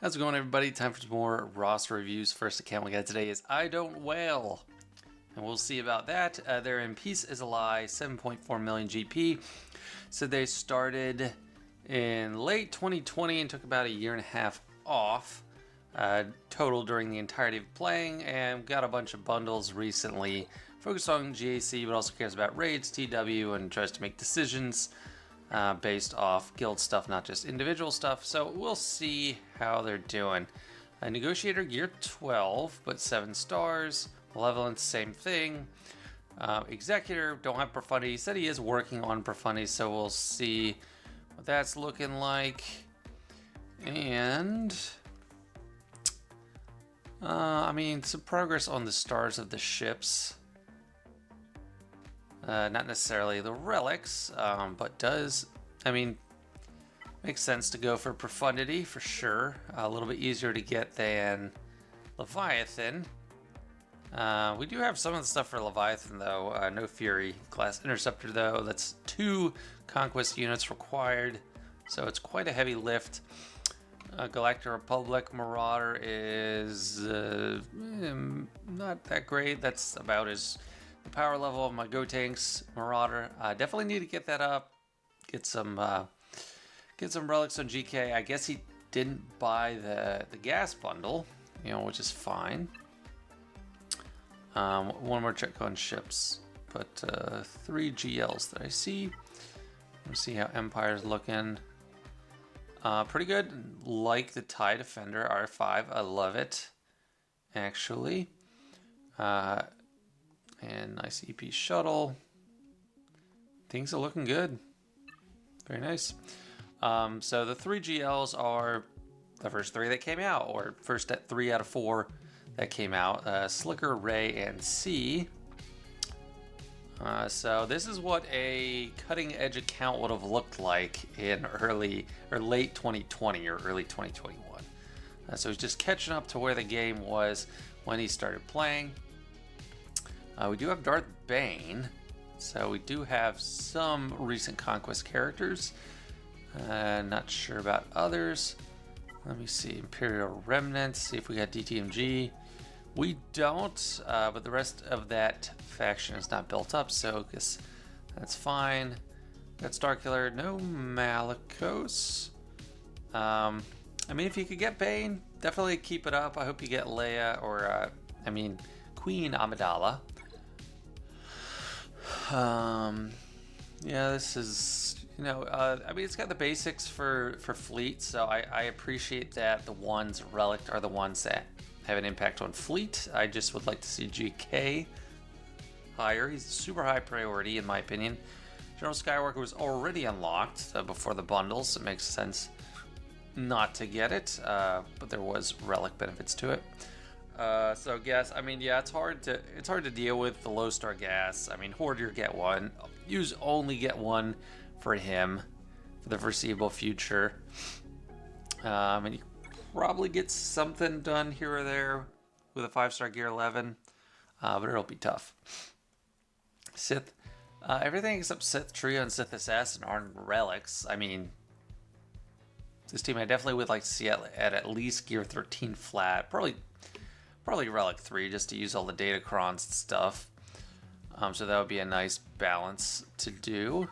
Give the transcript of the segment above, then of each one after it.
How's it going, everybody? Time for some more roster reviews. First account we got today is I Don't Whale, and we'll see about that. They're in Peace is a Lie, 7.4 million GP. So they started in late 2020 and took about a year and a half off total during the entirety of playing, and got a bunch of bundles recently. Focused on GAC, but also cares about raids, TW, and tries to make decisions based off guild stuff, not just individual stuff. So we'll see how they're doing. Negotiator gear 12, but 7 stars. Malevolence, same thing. Executor, don't have profundity. He said he is working on profundity, so we'll see what that's looking like. And I mean, some progress on the stars of the ships. Not necessarily the relics, but makes sense to go for profundity for sure. A little bit easier to get than Leviathan. We do have some of the stuff for Leviathan though. No Fury. Class Interceptor though, that's 2 Conquest units required, so it's quite a heavy lift. Galactic Republic Marauder is not that great. That's about as the power level of my Go Tanks Marauder. Definitely need to get that up. Get some relics on GK. I guess he didn't buy the gas bundle, which is fine. One more check on ships, but 3 GLs that I see. Let's see how Empire's looking. Pretty good. Like the TIE Defender R5. I love it, actually. And nice EP shuttle. Things are looking good. Very nice. So the 3 GLs are the first 3 that came out, or first 3 out of 4 that came out. Slicker, Ray, and C. So this is what a cutting edge account would have looked like in early or late 2020 or early 2021. So he's just catching up to where the game was when he started playing. We do have Darth Bane, so we do have some recent Conquest characters. Not sure about others. Let me see. Imperial Remnants, see if we got DTMG. We don't, but the rest of that faction is not built up, so I guess that's fine. Got Starkiller, no Malicos. If you could get Bane, definitely keep it up. I hope you get Leia or, Queen Amidala. Yeah, this is, it's got the basics for fleet, so I appreciate that the ones relict are the ones that have an impact on fleet. I just would like to see GK higher. He's a super high priority in my opinion. General Skywalker was already unlocked before the bundles, so it makes sense not to get it, but there was relic benefits to it. So gas, it's hard to deal with the low star gas. Hoardier get one. Use only get one for him for the foreseeable future. And you probably get something done here or there with a 5-star gear 11, but it'll be tough. Sith, everything except Sith Trio and Sith Assassin aren't relics. This team I definitely would like to see at least gear 13 flat, probably Relic 3 just to use all the Datacrons and stuff. So that would be a nice balance to do.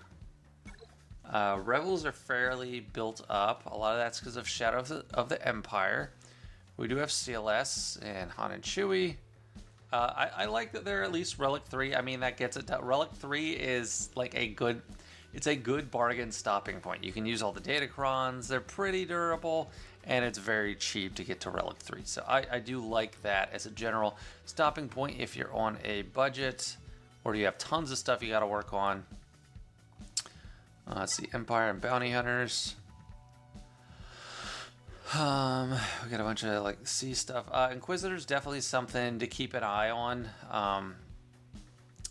Rebels are fairly built up. A lot of that's because of Shadow of the Empire. We do have CLS and Han and Chewie. I like that they're at least Relic 3. That gets it done. Relic 3 is like it's a good bargain stopping point. You can use all the Datacrons. They're pretty durable, and it's very cheap to get to Relic 3. So I do like that as a general stopping point if you're on a budget or you have tons of stuff you got to work on. Let's see, Empire and Bounty Hunters. We got a bunch of sea stuff. Inquisitors, definitely something to keep an eye on.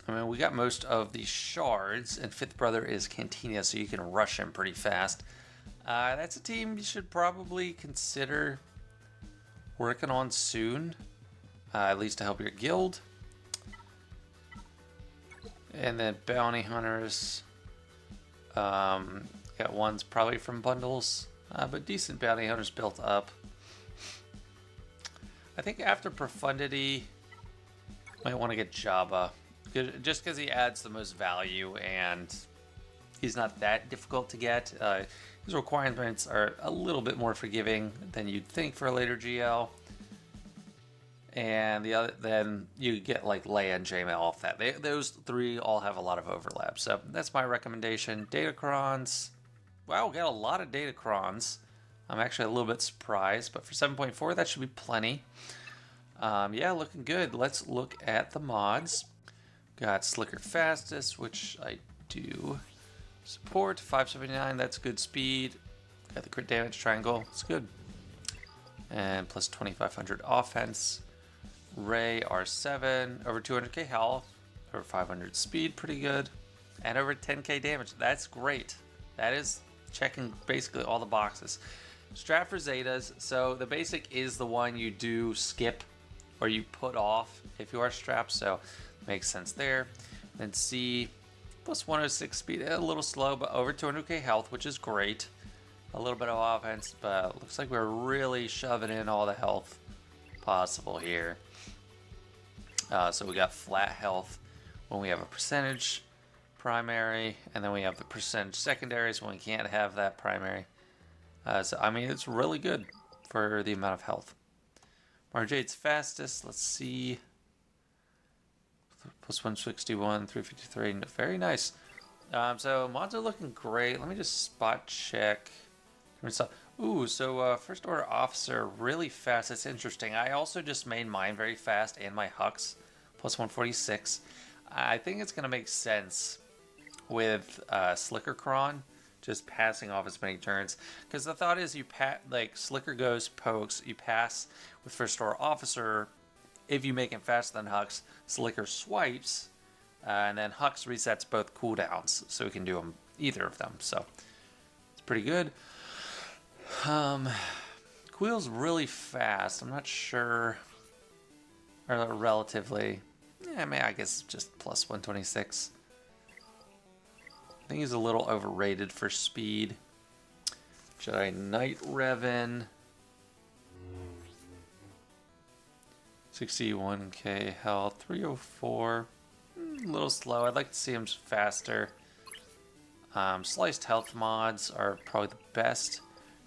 We got most of the shards, and Fifth Brother is Cantina, so you can rush him pretty fast. That's a team you should probably consider working on soon, at least to help your guild. And then Bounty Hunters. Got ones probably from bundles, but decent Bounty Hunters built up. I think after Profundity, might want to get Jabba. Just because he adds the most value and he's not that difficult to get. His requirements are a little bit more forgiving than you'd think for a later GL. And then you get like Leia and Jaina off that. Those three all have a lot of overlap. So that's my recommendation. Datacrons. Wow, we got a lot of Datacrons. I'm actually a little bit surprised, but for 7.4, that should be plenty. Yeah, looking good. Let's look at the mods. Got Slicker Fastest, which I do support. 579, that's good speed. Got the crit damage triangle, it's good. And plus 2500 offense. Ray R7, over 200k health, over 500 speed, pretty good. And over 10k damage, that's great. That is checking basically all the boxes. Strat for Zetas, so the basic is the one you do skip or you put off if you are strapped, so makes sense there. Then C, plus 106 speed, a little slow, but over 200k health, which is great. A little bit of offense, but looks like we're really shoving in all the health possible here. So we got flat health when we have a percentage primary, and then we have the percentage secondaries when we can't have that primary. So I mean, it's really good for the amount of health. Marjade's fastest, let's see. Plus 161, 353, very nice. So mods are looking great. Let me just spot check. Ooh, so First Order Officer, really fast. That's interesting. I also just made mine very fast and my Hux, plus 146. I think it's going to make sense with Slicker Cron, just passing off as many turns. Because the thought is like Slicker goes, pokes, you pass with First Order Officer. If you make him faster than Hux, Slicker swipes, and then Hux resets both cooldowns, so we can do them, either of them. So it's pretty good. Quill's really fast. I'm not sure, or relatively. Yeah, I mean, I guess just plus 126. I think he's a little overrated for speed. Jedi Knight Revan. 61k health, 304. A little slow. I'd like to see him faster. Sliced health mods are probably the best,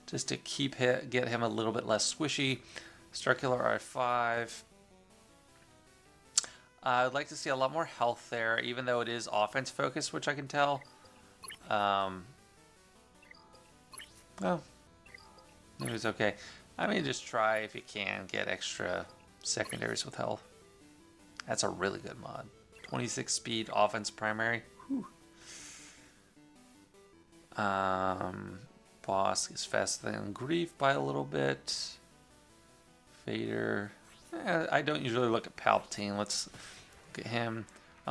just to get him a little bit less squishy. Starkiller R5. I'd like to see a lot more health there, even though it is offense focused, which I can tell. Well, it was okay. I mean, just try if you can get extra secondaries with health. That's a really good mod. 26 speed offense primary. Whew. Boss is faster than Grief by a little bit. Vader. I don't usually look at Palpatine. Let's look at him.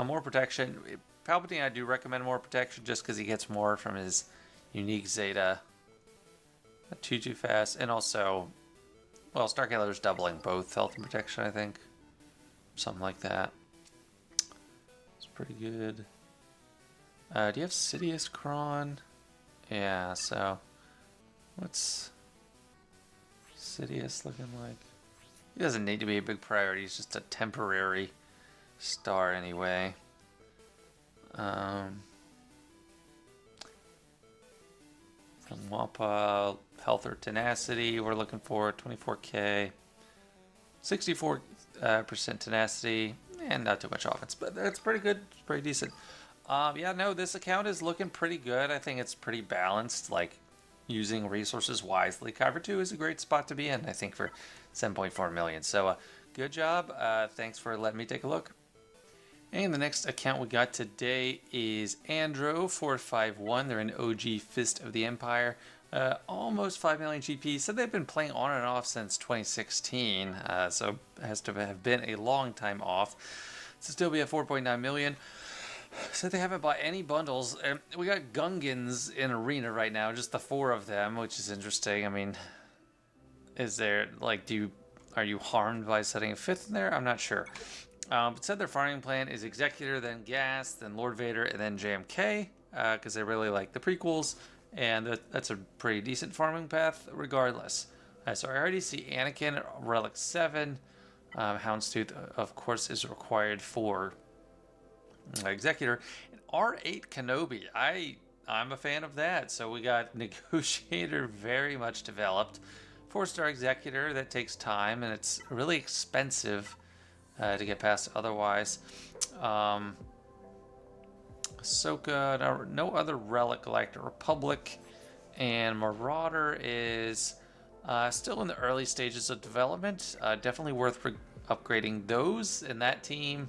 More protection. Palpatine, I do recommend more protection just because he gets more from his unique Zeta. Not too fast. And also, well, Starkiller's doubling both health and protection, I think. Something like that. It's pretty good. Do you have Sidious Kron? Yeah, so what's Sidious looking like? He doesn't need to be a big priority. He's just a temporary star anyway. From Wampa, health or tenacity, we're looking for 24k, 64% tenacity, and not too much offense, but that's pretty good. It's pretty decent. Yeah, no, this account is looking pretty good. I think it's pretty balanced, like using resources wisely. Cover 2 is a great spot to be in, I think, for 7.4 million. So good job. Thanks for letting me take a look. And the next account we got today is Andro451. They're an OG Fist of the Empire. Almost 5 million GP. So they've been playing on and off since 2016. So it has to have been a long time off. To still be at 4.9 million. So they haven't bought any bundles. We got Gungans in Arena right now, just the 4 of them, which is interesting. I mean, is there, like, are you harmed by setting a 5th in there? I'm not sure. But said their farming plan is Executor, then Gas, then Lord Vader, and then JMK, because they really like the prequels, and that's a pretty decent farming path regardless. So I already see Anakin, Relic 7. Houndstooth, of course, is required for Executor. And R8 Kenobi, I'm a fan of that. So we got Negotiator very much developed. 4-star Executor, that takes time, and it's really expensive to get past otherwise. Ahsoka, no other Relic Galactic Republic. And Marauder is still in the early stages of development. Definitely worth upgrading those. And that team,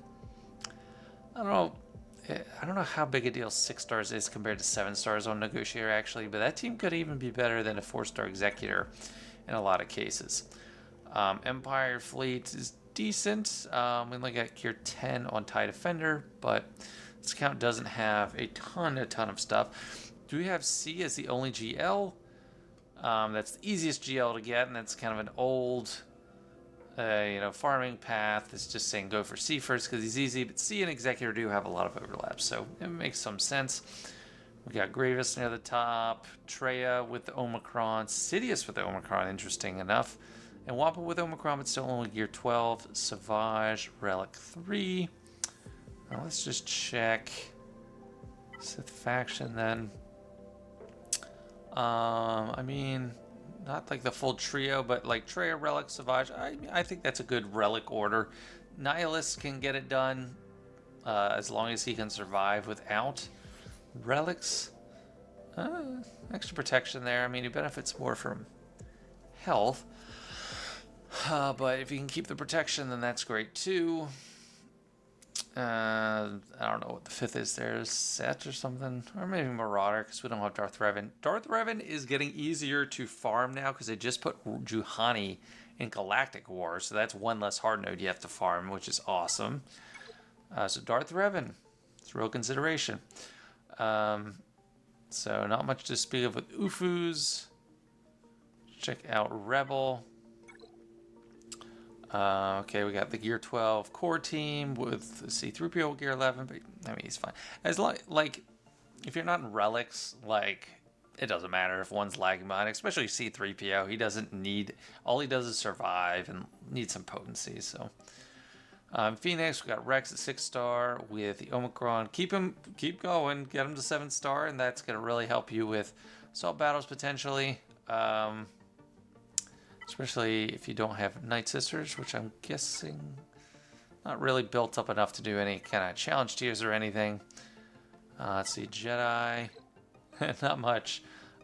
I don't know how big a deal 6 stars is compared to 7 stars on Negotiator actually, but that team could even be better than a 4-star Executor in a lot of cases. Empire Fleet is decent. We only got Gear 10 on TIE Defender, but this account doesn't have a ton of stuff. Do we have C as the only GL? That's the easiest GL to get, and that's kind of an old farming path. It's just saying go for C first because he's easy, but C and Executor do have a lot of overlap, so it makes some sense. We got Grievous near the top, Traya with the Omicron, Sidious with the Omicron, interesting enough, and Wampa with Omicron, but still only Gear 12, Savage, Relic 3. Now let's just check Sith faction then. I mean, not like the full trio, but like Traya, Relic, Savage. I think that's a good Relic order. Nihilus can get it done as long as he can survive without relics. Extra protection there. I mean, he benefits more from health. But if you can keep the protection, then that's great too. I don't know what the 5th is there, Set or something, or maybe Marauder because we don't have Darth Revan. Darth Revan is getting easier to farm now because they just put Juhani in Galactic War, so that's one less hard node you have to farm, which is awesome. So Darth Revan, it's a real consideration. So not much to speak of with Ufus. Check out Rebel. Okay, we got the Gear 12 core team with C-3PO Gear 11, but I mean, he's fine. As like, if you're not in relics, like, it doesn't matter if one's lagging behind, especially C-3PO. He doesn't need, all he does is survive and need some potency, so. Phoenix, we got Rex at 6-star with the Omicron. Keep going, get him to 7-star, and that's going to really help you with assault battles potentially. Especially if you don't have Night Sisters, which I'm guessing not really built up enough to do any kind of challenge tiers or anything. Let's see, Jedi, not much.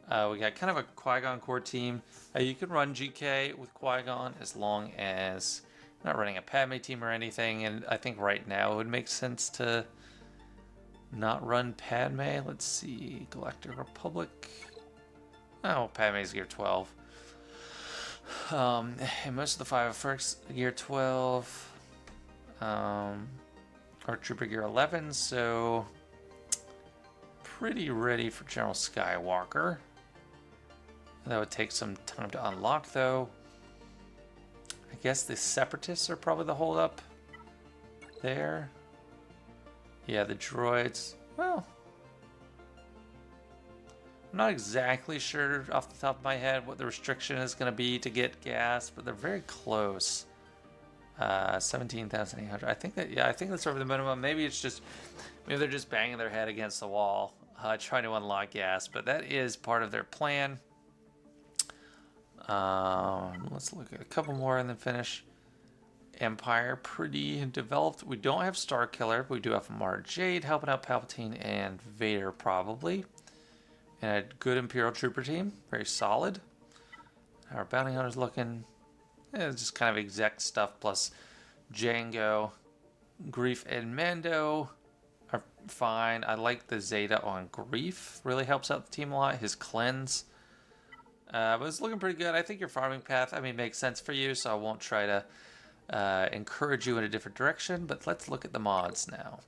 We got kind of a Qui-Gon core team. You can run GK with Qui-Gon as long as you're not running a Padme team or anything, and I think right now it would make sense to not run Padme. Let's see, Galactic Republic. Oh, Padme's Gear 12. And most of the 501st Gear 12 are Trooper Gear 11, so pretty ready for General Skywalker. That would take some time to unlock, though. I guess the Separatists are probably the holdup there. Yeah, the droids. Well, I'm not exactly sure off the top of my head what the restriction is going to be to get gas, but they're very close. 17,800. I think that's over the minimum. Maybe they're just banging their head against the wall, trying to unlock gas, but that is part of their plan. Let's look at a couple more and then finish. Empire, pretty developed. We don't have Starkiller, but we do have Mara Jade helping out Palpatine and Vader probably. And a good Imperial Trooper team, very solid. Our bounty hunter's looking, just kind of exec stuff plus Django. Grief and Mando are fine. I like the Zeta on Grief, really helps out the team a lot. His cleanse, but it's looking pretty good. I think your farming path, makes sense for you, so I won't try to encourage you in a different direction. But let's look at the mods now.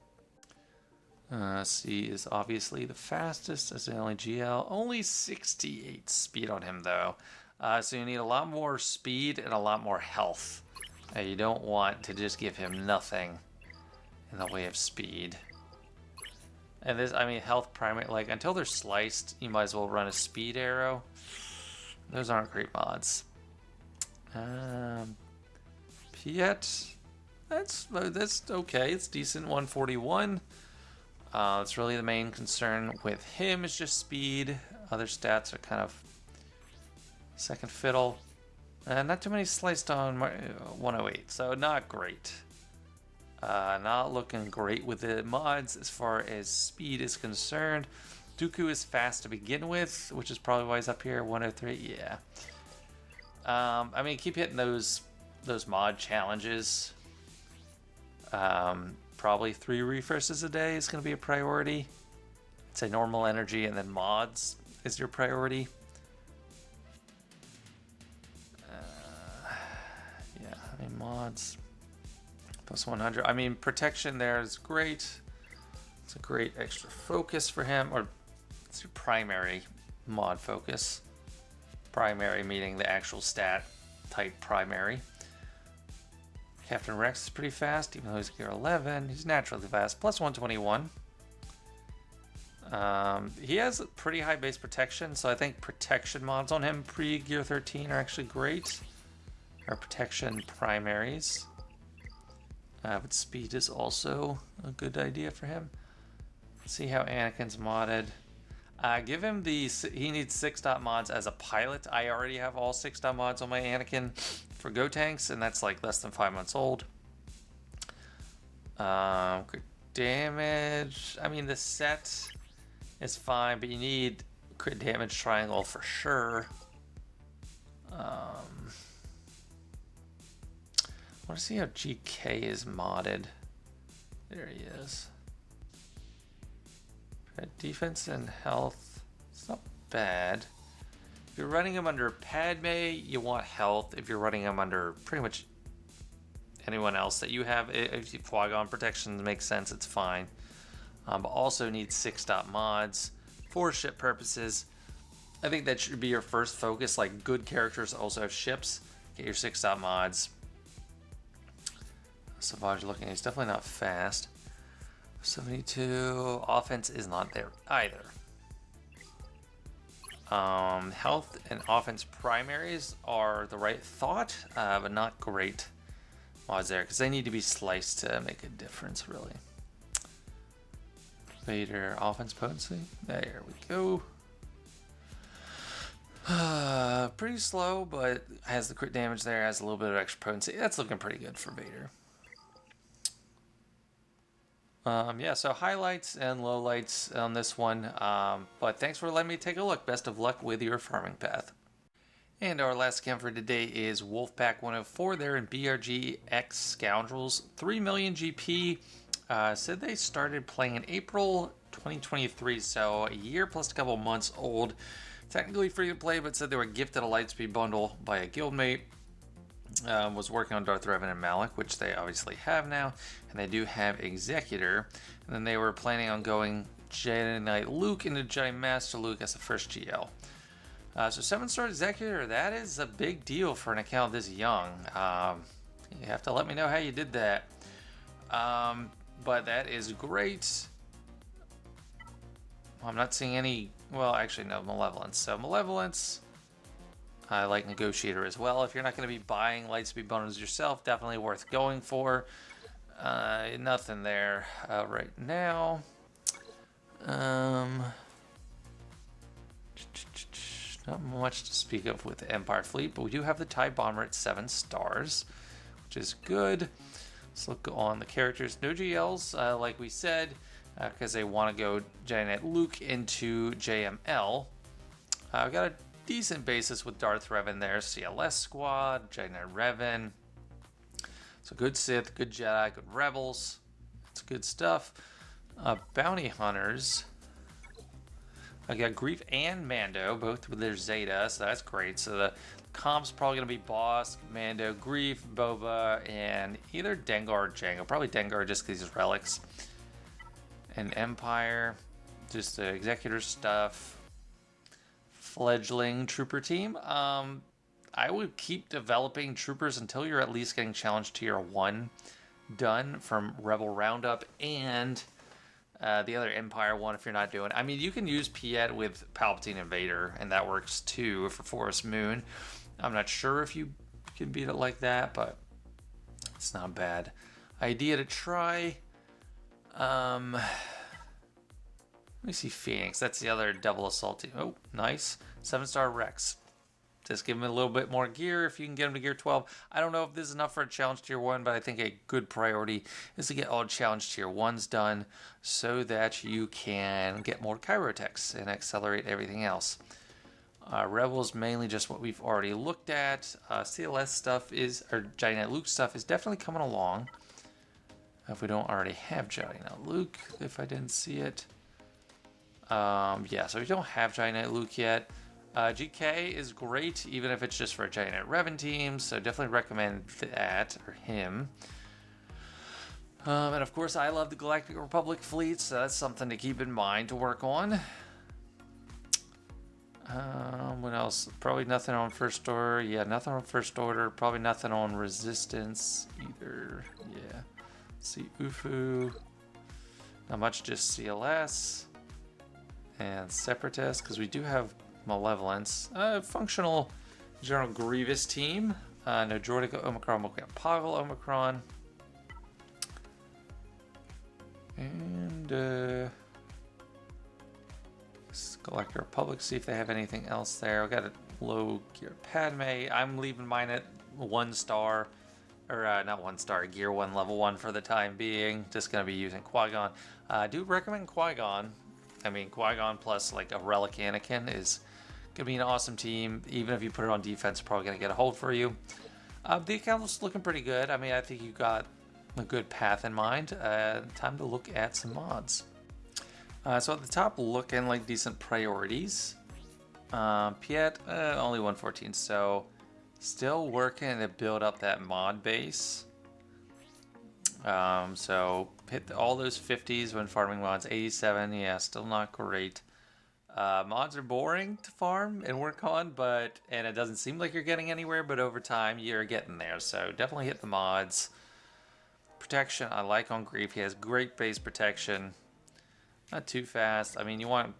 C is obviously the fastest as the only GL. Only 68 speed on him, though. So you need a lot more speed and a lot more health. You don't want to just give him nothing in the way of speed. And this, health primary, like, until they're sliced, you might as well run a speed arrow. Those aren't great mods. Um, Piet, that's okay. It's decent. 141. That's really the main concern with him is just speed. Other stats are kind of second fiddle. Not too many sliced on 108, so not great. Not looking great with the mods as far as speed is concerned. Dooku is fast to begin with, which is probably why he's up here. 103, yeah. I mean, keep hitting those mod challenges. Probably 3 refreshes a day is going to be a priority. I'd say normal energy and then mods is your priority. Yeah, I mean, mods plus 100. I mean, protection there is great. It's a great extra focus for him, or it's your primary mod focus. Primary meaning the actual stat type primary. Captain Rex is pretty fast, even though he's gear 11. He's naturally fast, plus 121. He has pretty high base protection, so I think protection mods on him pre-gear 13 are actually great. Or protection primaries. But speed is also a good idea for him. Let's see how Anakin's modded. Give him he needs 6-dot mods as a pilot. I already have all 6-dot mods on my Anakin for Go Tanks, and that's like less than 5 months old. Crit damage. I mean, the set is fine, but you need crit damage triangle for sure. I want to see how GK is modded. There he is. Defense and health, it's not bad. If you're running him under Padme, you want health. If you're running him under pretty much anyone else that you have, if you Qui-Gon protection makes sense, it's fine. But also needs 6-dot mods for ship purposes. I think that should be your first focus. Like, good characters also have ships. Get your 6-dot mods. Savage looking, he's definitely not fast. 72. Offense is not there either. Health and offense primaries are the right thought, but not great mods there because they need to be sliced to make a difference, really. Vader offense potency. There we go. Pretty slow, but has the crit damage there, has a little bit of extra potency. That's looking pretty good for Vader. Yeah, so highlights and lowlights on this one, but thanks for letting me take a look. Best of luck with your farming path. And our last account for today is Wolfpack 104. They're in BRG X Scoundrels. 3 million GP. Said they started playing in April 2023, so a year plus a couple months old. Technically free to play, but said they were gifted a Lightspeed bundle by a guildmate. Was working on Darth Revan and Malak, which they obviously have now, and they do have Executor. And then they were planning on going Jedi Knight Luke into Jedi Master Luke as the first GL. So 7-star Executor, that is a big deal for an account this young. You have to let me know how you did that. But that is great. I'm not seeing any, well, actually no, Malevolence. So Malevolence. I like Negotiator as well. If you're not going to be buying Lightspeed bundles yourself, definitely worth going for. Nothing there right now. Not much to speak of with the Empire fleet, but we do have the TIE Bomber at 7 stars, which is good. Let's look on the characters. No GLs, like we said, because they want to go Jedi Knight Luke into JML. I've got a decent basis with Darth Revan there. CLS squad, Jedi Knight Revan. So good Sith, good Jedi, good Rebels. It's good stuff. Bounty Hunters. I got Grief and Mando, both with their Zeta, so that's great. So the comp's probably going to be Boss, Mando, Grief, Boba, and either Dengar or Jango. Probably Dengar just because he's relics. And Empire, just the Executor stuff. Fledgling trooper team. I would keep developing troopers until you're at least getting challenged tier 1 done from Rebel Roundup and the other Empire one if you're not doing. I mean, you can use Piet with Palpatine and Vader, and that works too for Forest Moon. I'm not sure if you can beat it like that, but it's not a bad idea to try. Let me see Phoenix. That's the other double assault team. Oh, nice. 7-star Rex. Just give him a little bit more gear if you can get him to gear 12. I don't know if this is enough for a challenge tier 1, but I think a good priority is to get all challenge tier 1s done so that you can get more Chirotechs and accelerate everything else. Rebels, mainly just what we've already looked at. CLS stuff is, or Giant Luke stuff is definitely coming along. If we don't already have Giant Luke, if I didn't see it. Yeah, so we don't have Giant Luke yet. GK is great, even if it's just for a Giant Revan team, so definitely recommend that, or him. And of course, I love the Galactic Republic fleet, so that's something to keep in mind to work on. What else? Probably nothing on First Order. Yeah, nothing on First Order. Probably nothing on Resistance either. Yeah. See UFU. Not much, just CLS. And Separatist, because we do have Malevolence. Functional General Grievous team. No Droidica Omicron, we'll get Poggle Omicron. And Galactic Republic, see if they have anything else there. We got a low gear Padme. I'm leaving mine at 1 star. Or not 1 star, gear 1, level 1 for the time being. Just gonna be using Qui-Gon. I do recommend Qui-Gon. I mean, Qui-Gon plus like a Relic Anakin is gonna be an awesome team. Even if you put it on defense, probably gonna get a hold for you. The account's looking pretty good. I mean, I think you got a good path in mind. Time to look at some mods. So at the top, looking like decent priorities. Piet, only 114, so still working to build up that mod base. So hit all those 50s when farming mods. 87, yeah, still not great. Mods are boring to farm and work on, and it doesn't seem like you're getting anywhere, but over time you're getting there. So definitely hit the mods. Protection, I like on Grief. He has great base protection. Not too fast. I mean, you want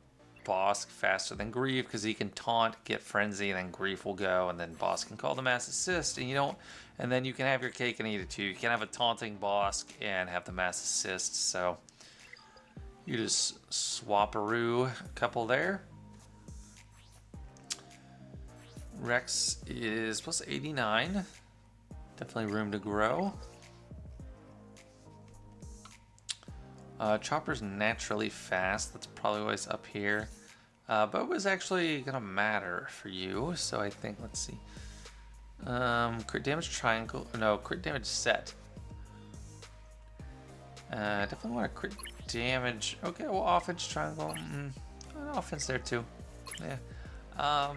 Bosk faster than Grief because he can taunt, get Frenzy, and then Grief will go, and then Bosk can call the Mass Assist, and you don't. And then you can have your cake and eat it too. You can have a taunting Bosk and have the Mass Assist. So you just swap-a-roo a couple there. Rex is plus 89. Definitely room to grow. Chopper's naturally fast. That's probably always up here. But it was actually going to matter for you. So I think, let's see. Crit damage triangle. No, crit damage set. Definitely want a crit damage. Okay, well, offense triangle. Offense there too. Yeah.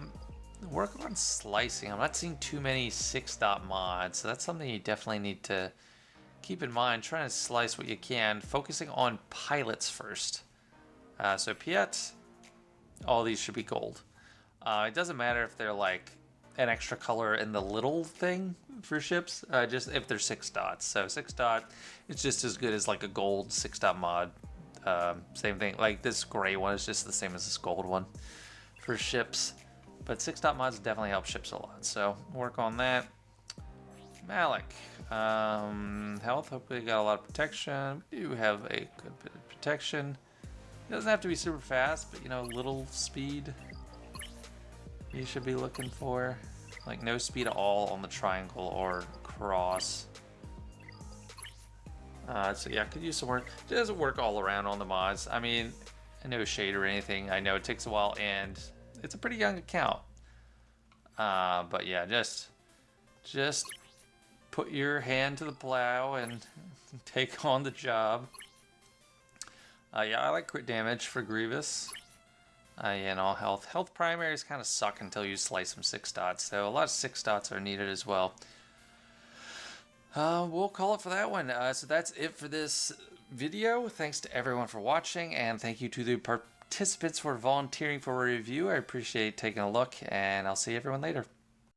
Work on slicing. I'm not seeing too many 6-dot mods. So that's something you definitely need to keep in mind. Trying to slice what you can, focusing on pilots first. So Piet, all these should be gold. It doesn't matter if they're like an extra color in the little thing for ships, just if they're 6 dots. So 6 dot, it's just as good as like a gold 6-dot mod. Same thing, like this gray one is just the same as this gold one for ships. But 6-dot mods definitely help ships a lot. So work on that. Malik. Health, hopefully got a lot of protection. We do have a good bit of protection. It doesn't have to be super fast, but you know, little speed you should be looking for. Like no speed at all on the triangle or cross. So yeah, could use some work. It doesn't work all around on the mods. I mean, no shade or anything. I know it takes a while and it's a pretty young account. But yeah, just put your hand to the plow and take on the job. Yeah, I like crit damage for Grievous. And all health. Health primaries kind of suck until you slice some 6 dots, so a lot of 6 dots are needed as well. We'll call it for that one. So that's it for this video. Thanks to everyone for watching, and thank you to the participants for volunteering for a review. I appreciate taking a look, and I'll see everyone later.